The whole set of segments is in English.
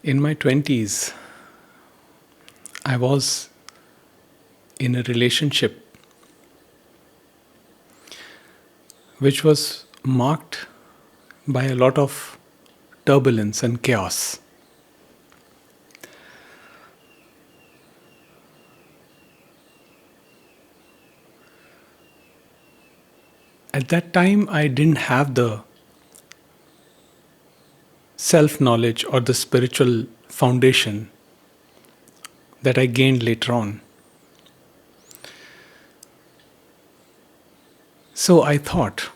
In my 20s, I was in a relationship which was marked by a lot of turbulence and chaos. At that time, I didn't have the self knowledge or the spiritual foundation that I gained later on. So I thought,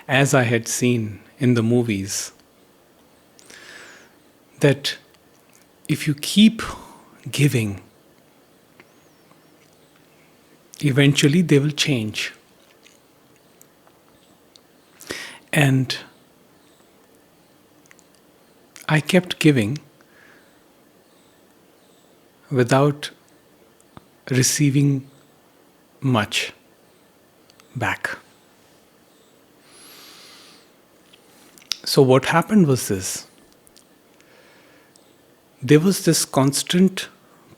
as I had seen in the movies, that if you keep giving, eventually they will change. And I kept giving without receiving much back. So, what happened was this: there was this constant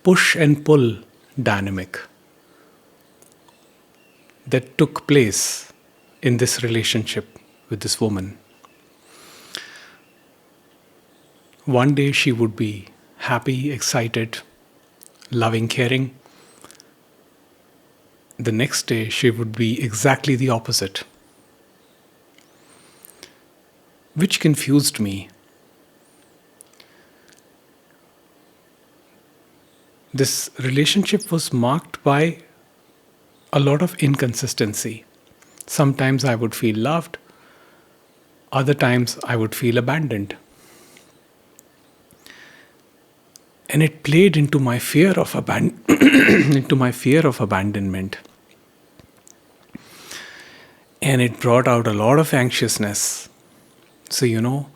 push and pull dynamic that took place in this relationship with this woman. One day she would be happy, excited, loving, caring. The next day she would be exactly the opposite, which confused me. This relationship was marked by a lot of inconsistency. Sometimes I would feel loved, other times I would feel abandoned. And it played into my fear of into my fear of abandonment. And it brought out a lot of anxiousness. So,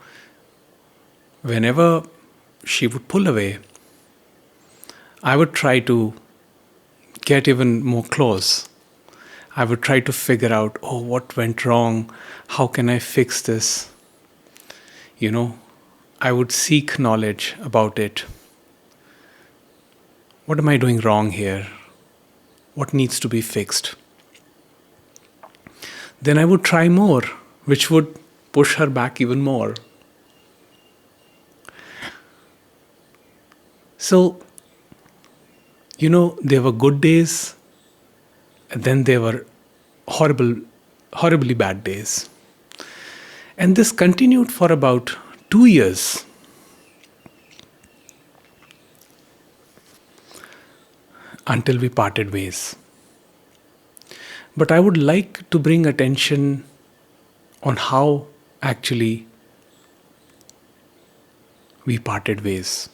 whenever she would pull away, I would try to get even more close. I would try to figure out, what went wrong? How can I fix this? I would seek knowledge about it. What am I doing wrong here? What needs to be fixed? Then I would try more, which would push her back even more. So, there were good days, and then there were horribly bad days. And this continued for about 2 years. Until we parted ways. But I would like to bring attention on how actually we parted ways.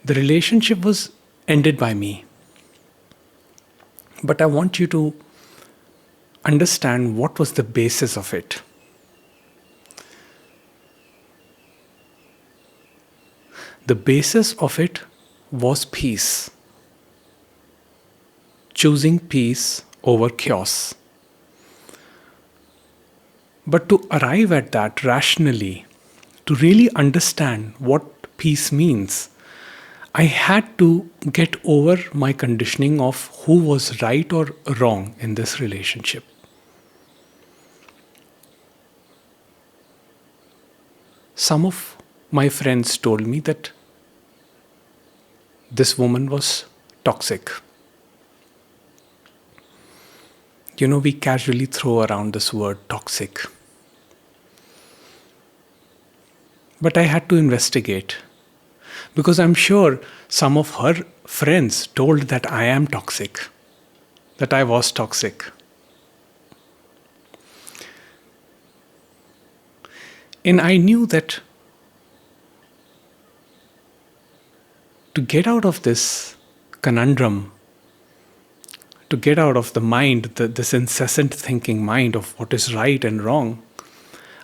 The relationship was ended by me. But I want you to understand what was the basis of it. The basis of it was peace. Choosing peace over chaos. But to arrive at that rationally, to really understand what peace means, I had to get over my conditioning of who was right or wrong in this relationship. Some of my friends told me that this woman was toxic. We casually throw around this word toxic. But I had to investigate, because I'm sure some of her friends told that I am toxic, that I was toxic. And I knew that to get out of this conundrum, to get out of the mind, this incessant thinking mind of what is right and wrong,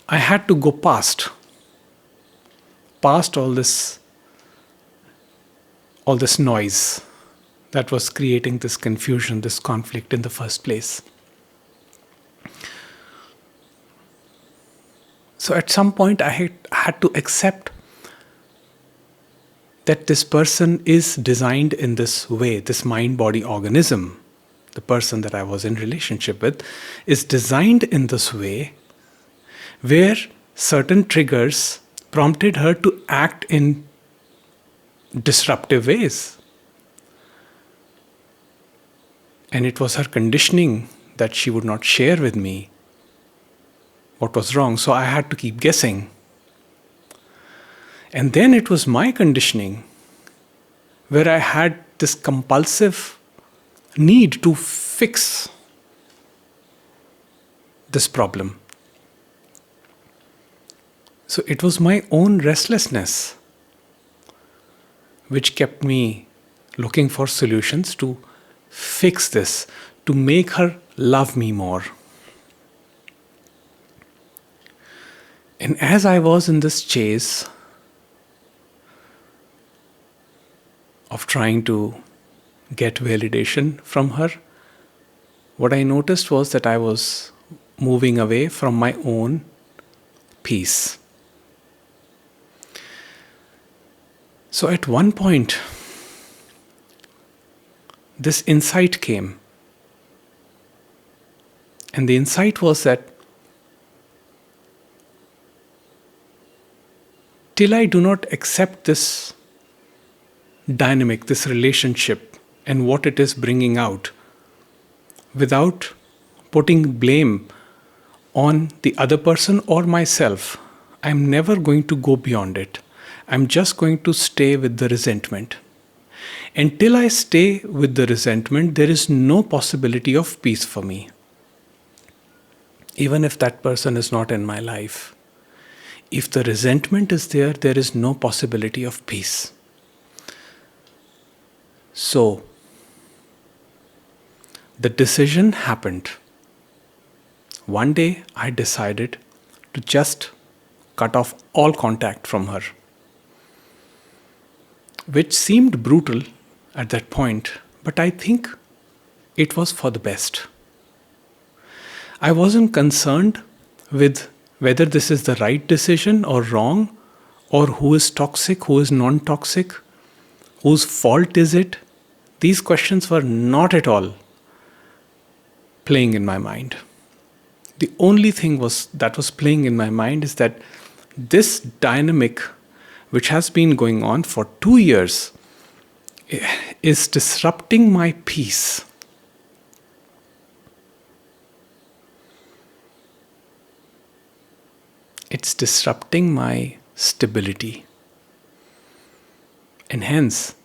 I had to go past all this noise that was creating this confusion, this conflict in the first place. So at some point, I had to accept that this person is designed in this way, this mind-body organism, the person that I was in relationship with, is designed in this way where certain triggers prompted her to act in disruptive ways. And it was her conditioning that she would not share with me what was wrong. So I had to keep guessing. And then it was my conditioning where I had this compulsive need to fix this problem. So it was my own restlessness which kept me looking for solutions to fix this, to make her love me more. And as I was in this chase of trying to get validation from her, what I noticed was that I was moving away from my own peace. So at one point, this insight came. And the insight was that till I do not accept this dynamic, this relationship, and what it is bringing out, without putting blame on the other person or myself, I'm never going to go beyond it. I'm just going to stay with the resentment. Until I stay with the resentment, there is no possibility of peace for me. Even if that person is not in my life. If the resentment is there, there is no possibility of peace. So, the decision happened. One day, I decided to just cut off all contact from her, which seemed brutal at that point, but I think it was for the best. I wasn't concerned with whether this is the right decision or wrong, or who is toxic, who is non-toxic, whose fault is it. These questions were not at all playing in my mind. The only thing that was playing in my mind is that this dynamic, which has been going on for 2 years, is disrupting my peace. It's disrupting my stability. And hence,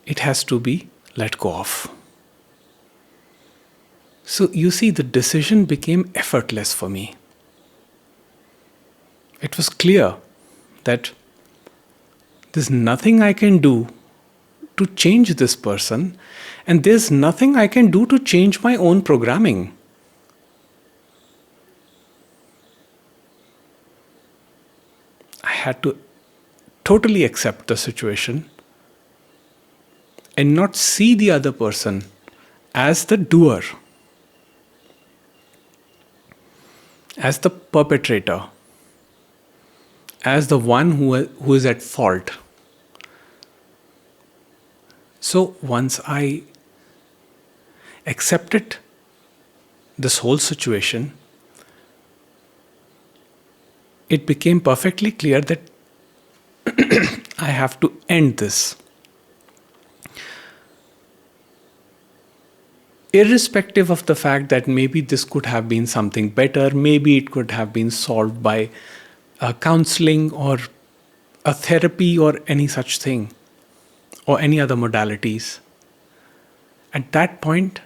it has to be let go of. So you see, the decision became effortless for me. It was clear that there's nothing I can do to change this person, and there's nothing I can do to change my own programming. I had to totally accept the situation and not see the other person as the doer, as the perpetrator, as the one who is at fault. So once I accepted this whole situation, it became perfectly clear that I have to end this. Irrespective of the fact that maybe this could have been something better, maybe it could have been solved by counseling or a therapy or any such thing, or any other modalities. At that point,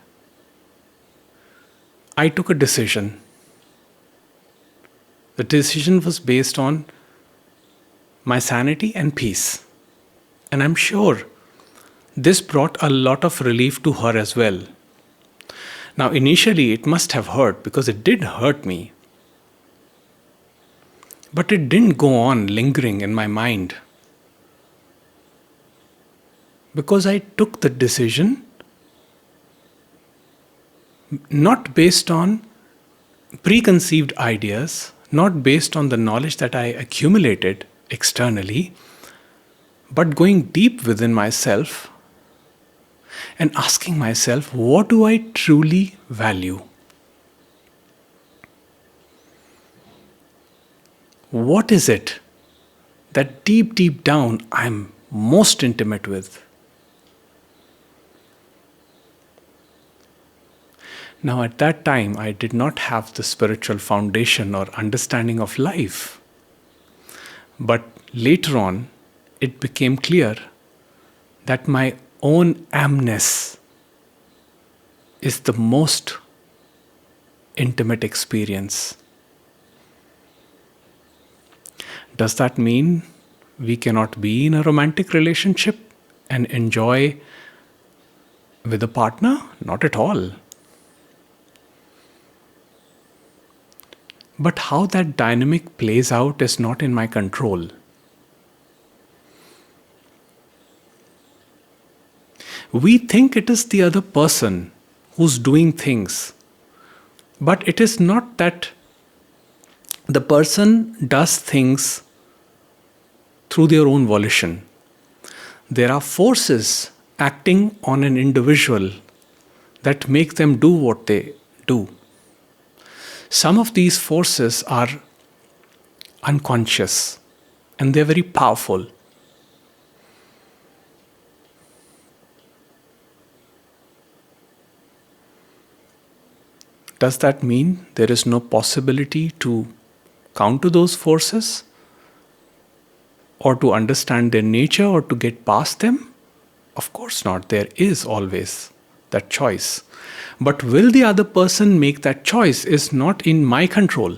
I took a decision. The decision was based on my sanity and peace. And I'm sure this brought a lot of relief to her as well. Now, initially, it must have hurt, because it did hurt me. But it didn't go on lingering in my mind. Because I took the decision not based on preconceived ideas, not based on the knowledge that I accumulated externally, but going deep within myself and asking myself, what do I truly value? What is it that deep, deep down I'm most intimate with? Now, at that time, I did not have the spiritual foundation or understanding of life. But later on, it became clear that my own amness is the most intimate experience. Does that mean we cannot be in a romantic relationship and enjoy with a partner? Not at all. But how that dynamic plays out is not in my control. We think it is the other person who's doing things, but it is not that the person does things through their own volition. There are forces acting on an individual that make them do what they do. Some of these forces are unconscious and they're very powerful. Does that mean there is no possibility to counter those forces, or to understand their nature, or to get past them? Of course not. There is always that choice. But will the other person make that choice is not in my control.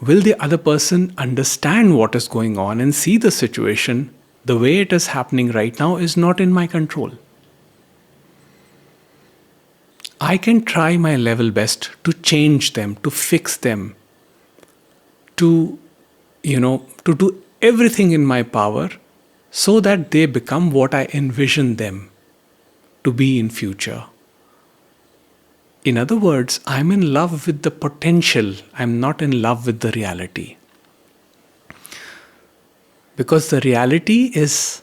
Will the other person understand what is going on and see the situation the way it is happening right now is not in my control. I can try my level best to change them, to fix them, to do everything in my power so that they become what I envision them to be in future. In other words, I'm in love with the potential. I'm not in love with the reality. Because the reality is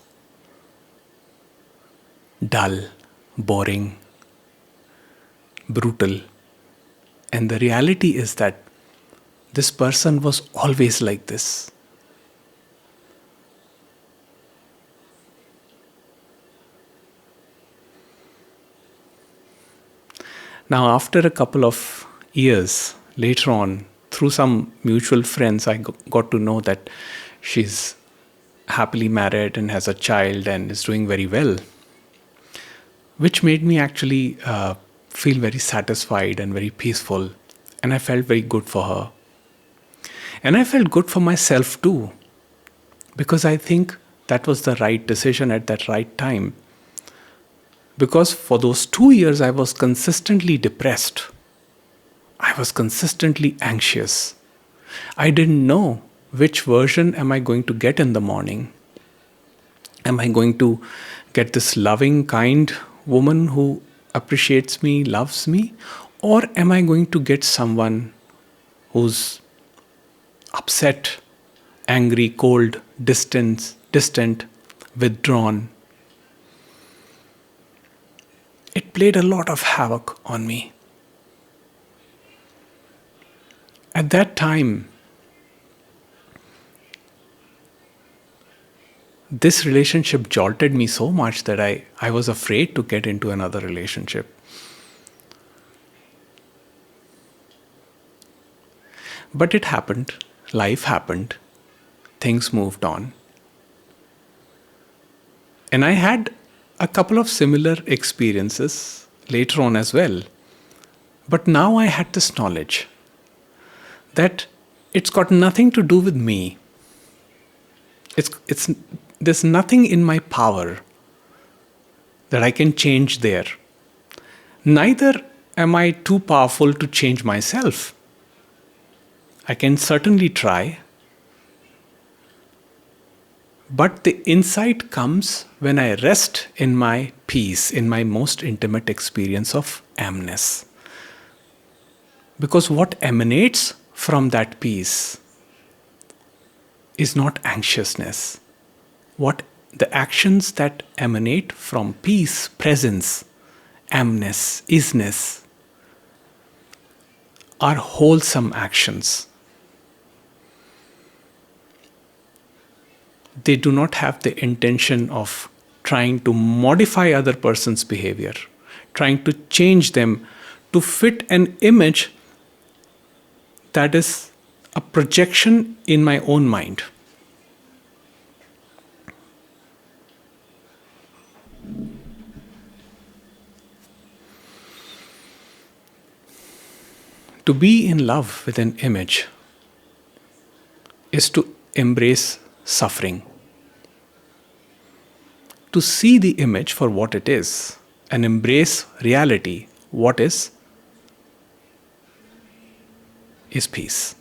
dull, boring, brutal. And the reality is that this person was always like this. Now, after a couple of years later on, through some mutual friends, I got to know that she's happily married and has a child and is doing very well, which made me actually feel very satisfied and very peaceful. And I felt very good for her. And I felt good for myself too, because I think that was the right decision at that right time. Because for those 2 years, I was consistently depressed. I was consistently anxious. I didn't know which version am I going to get in the morning. Am I going to get this loving, kind woman who appreciates me, loves me? Or am I going to get someone who's upset, angry, cold, distant, withdrawn? It played a lot of havoc on me. At that time, this relationship jolted me so much that I was afraid to get into another relationship. But it happened. Life happened. Things moved on. And I had a couple of similar experiences later on as well. But now I had this knowledge that it's got nothing to do with me. There's nothing in my power that I can change there. Neither am I too powerful to change myself. I can certainly try. But the insight comes when I rest in my peace, in my most intimate experience of amness. Because what emanates from that peace is not anxiousness. What the actions that emanate from peace, presence, amness, isness are wholesome actions. They do not have the intention of trying to modify other person's behavior, trying to change them to fit an image that is a projection in my own mind. To be in love with an image is to embrace suffering, to see the image for what it is and embrace reality. What is peace.